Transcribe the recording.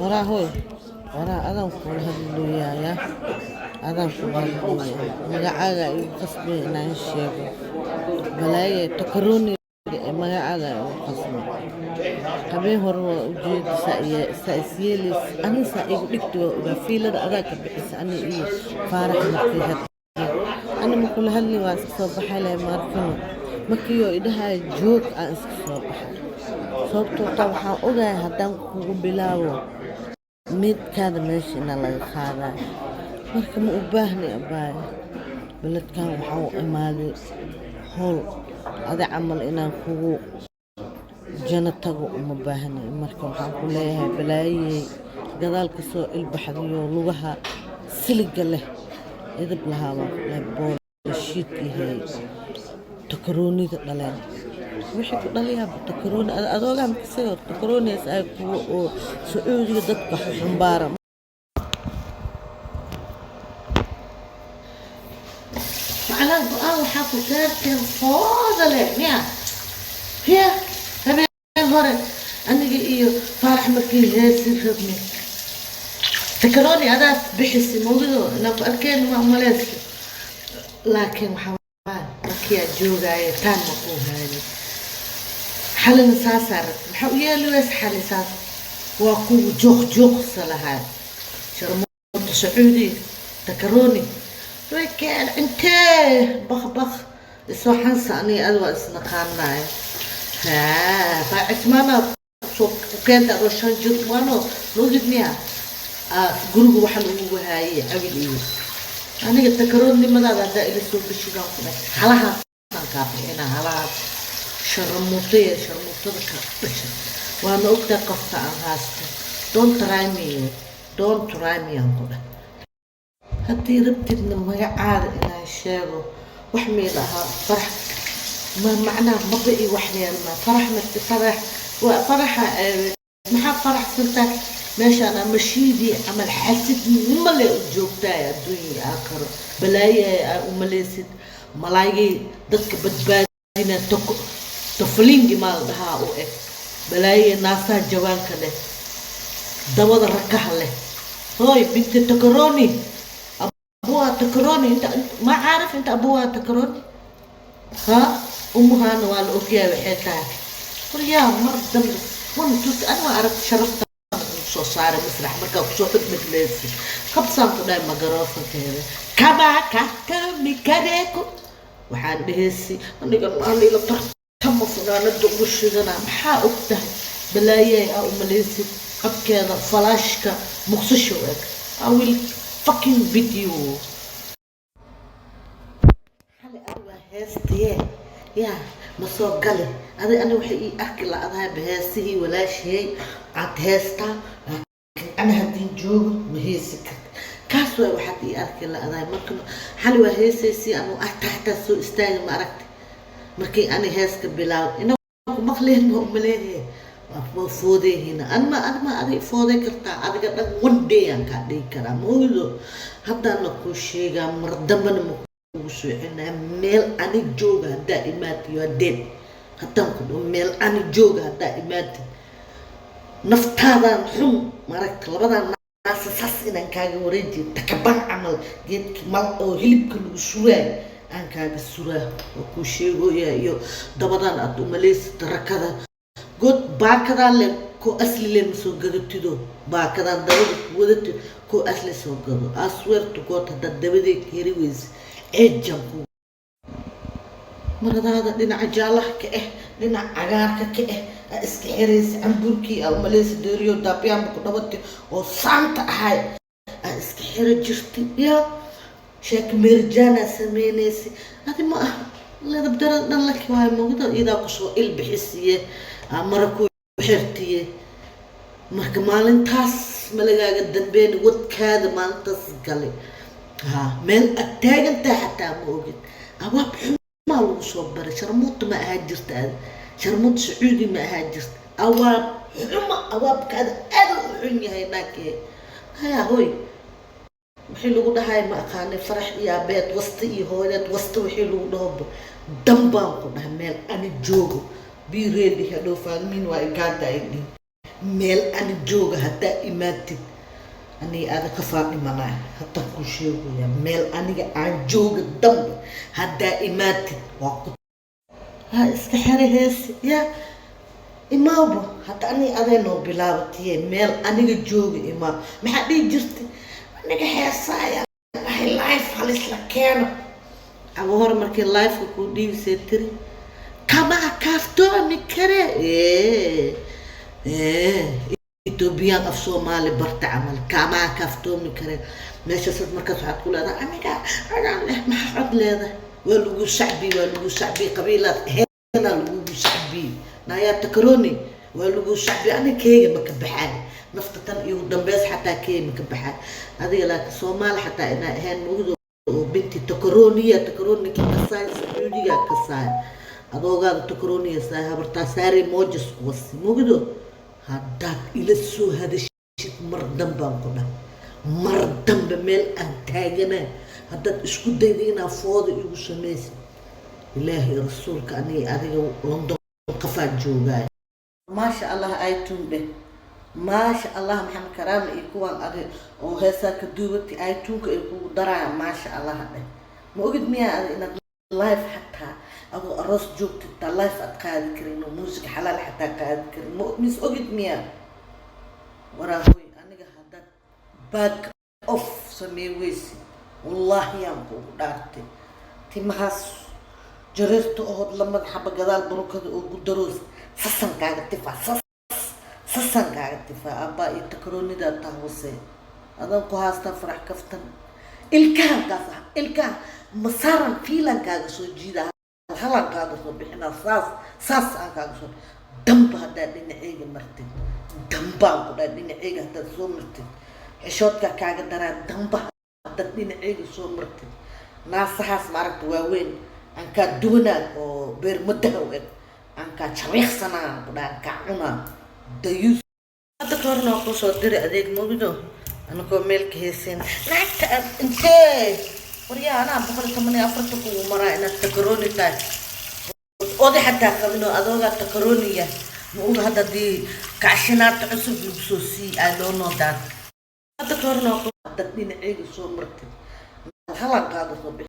ورا هوي ورا أنا كل هاللويا يا أنا كل هاللويا مقعدة يقصني إن الشيء بلاي تكروني مقعدة يقصني قبل هو وجود سأسيلس أنا سأقول وفيلر أذاك بحس أنا إيه فارح مكيها أنا ما كل هاللي واسك بحالة ماركنو مكيو إدها جوك أنسك صباح صوبتو طبعا أوجا هدان كوكو بلاو ميد كان ماشي إن الله خاضع مركم أباهني أباي بلد كان وحاو إمالي هول هذا عمل إنا كوكو جنة تغو أمباهني مركم حاكو ليها بلاي قدال كسو البحريو لغها سلق له إذا بلها لبول الشيكي هاي تكروني دلين وحي كدليها تكروني أدوغا مكسير تكروني سأكو سعودي دتك حنبارة على القرآن حاكو كارتين فوضى لعنيا هي هبين هوري أني إيو فارح مركي هاسي خدمي تكروني أدا بحسي موجودو لو أركين ما ملاسي لكن محاولة مركي جوغاية تان مقوم هاني حالنا ساسارت محاولة لويس حالي ساس وقو جوخ صلاحات شرموت سعودي تكروني ركال انتيه بخ اسو حنسا اني ادوى اسنقانا ها فاسمانا وكانت روشان جد وانو نوجدنيها قلوبو وحل هاي عبد ايه انا قلت تكروني ماذا دا الى سوق الشيغان كده حلاها كافي انا حلاها شرموطيه كبشة وانا اكتا قفتا عن هاستا don't try me انقوده هدي ربتي من المقعاد إلى الشيغو وحمي لها فرح ما معناه مضيئي وحدي ما فرح فرح وفرح محا فرح سلطة ماشي أنا مشيدي عمل حسدني مملي جوبتاي الدنيا آخر بلاي ومليسد ملايي دك بدبادينا تفلينجي مال دها أو إيه بلاي ناسا جوان كده دواد ركح له هاي بنت تكروني أبوها تكروني أنت ما عارف أنت أبوها تكروني ها أمها نوال أوكيا بحياتها قل يا مرد دمس وانتوت أنا ما عرفت شرفت سو صار مسرح مركب سو خدمة ليسي خبصان كده ما قرافة كده كما كاتمي كريكو وحان بهسي أنا قال أنا إلى طرح كم فلانة دوش أنا محا أكتها بلايي أو مليسي أبكي فلاشكا مخصوص ويك I will fucking video حالي أروى هاستي يا مسوق قلي أنا وحي أحكي لأضها بهاسيه ولا شيء عد هاستا أنا هدين جوغ مهيسك كاسوة وحدي أحكي لأضها ممكن حالي وهاسيسي أنو أحتحت سو استاذ ما أركت مركي أنا هاسك بلاو إنه مخلين مؤمليه فودي هنا أنا ما أدري فودي كرتا أدري كرتا ودي أنك أدري كرا مولو هذا نكوشي غام مردمن مكوشي إنه ميل أني جوجا دائمات يودين هذا نكون ميل أني جوجا دائمات نفتادا حم مرك لبدا ناس ساس إن كاجي وريجي تكبر عمل جد كمال أو هلب كل شوية أنك السورة وكوشي ويا يو دبدا أتو مليس تركدا قد باكدا لكو أصلي لمسو قدتدو باكدا داود ودت كو أصلي سو قدو أسوير تقوت هدا دبدي كيريويز إجابو مرة هذا لنا عجالة كأه لنا عجارك كأه اسكحيريس أمبوركي أو مليس ديريو دابيان بكتبتي أو سانتا هاي اسكحير جرتي يا شاك مرجانا سمينيسي هذه ما لا تبدأ نلك واي موجودة إذا قصوا البحسية مركو حرتيه marka maalintaas malagaaga dambeyn wadkaada maalintaas galay ha meel aad taagantahay xataa ma ogid abaab xumaa lagu soo baray sharmuuta ma ahaa jirta sharmuut sacuudi ma ahaa jirta abaab xuma abaabkaada aad u xun yahay naakee haya hoy wixii lagu dhahay ma aqaanay farax iyo abeed wasta iyo hooyad wasta wixii lagu dhaho dambaan ku dhahay meel ani joogo be ready hadhow faalmiin waa igaada ay dhihin meel aan jooga haddaa imaatid aniga aada ka faadhimanaa hadda ku sheegaya meel aniga aan jooga dambe haddaa imaatid waa ku ha iska xere heesi ya imaaba hadda aniga adeenoo bilaabatiye meel aniga jooga imaa maxaa dhihi jirtay aniga heesaaya waxay life halisla keeno ama hore markii lifeka kuu dhiibisay tiri kamaa kaaftoomi kare Ethiopian af Soomaali barta camal kamaa kaaftoomi kare meeshaasad markaas waxaad ku leedahay aniga agaan leh maxaa cod leedahay waa lagu sacbi qabiilaad heena lagu sacbi nayaa takaroni waa lagu sacbi aniga keega maka baxaay nafta tan iyo dambeys xataa keega maka baxaay adiga laakiin Soomaali xataa inaa ahayn mugdo oo binti takaroniya kasaay sacuudiga kasaay adoogaada takaroniya saay habartaa saari moojas wasi mugdo haddaad ila soo hadashid mar dambaan ku dhah mar dambe meel aan taaganaa haddaad isku dayda inaa fooda igu samaysid ilaahay rasuulka aniga adiga London qafaa joogaay maasha allah ay tuube maasha allah maxamed karaama iyo kuwan adi oo heesaa ka duubati ay tuunka ay kugu darayaan maasha allah dheh ma ogid miyaa adi inaad live xataa adoo aroos joogtid taa life aad qaadi karin oo muusika xalaal xataa qaadi karin mis ogid miyaa waraahoy aniga haddaad back off samee weysi wallaahi yaan kugu dhaartay timahaas jareerta ood la madaxaba gadaal barukada oo gudaroos sasankaaga tifaa abbaa iyo takaroonidaa taawasee adan ku haastaa farax kaftan ilkaha masaaran fiilankaaga soo jiidaa halankaaga soo bixinaa saas aan kaaga soo damba haddaad dhinaceyga martid dambaan ku dhaa dhinaceyga haddaad soo martid xishoodka kaaga daraa damba haddaad dhinaceyga soo martid naasahaas maaragta waaweyn aan kaa duwanaa oo beer madaha u eg aan kaa jariiqsanaa ku dhaa aan kaa cunaa dayuus hadda ka horna waa kusoo diri adeeg mogido anagoo meelka heeseen naagta aad intee waryaa anaa 184 kugu maraa inaad takaroni tahay oday xataa qabinoo adoogaa takaroniya ma oga hadda dii kacshinaarta cusub lagu soo sii ay loo noodaad hadda ka horna waa dad dhinaceyga soo martid halankaada soo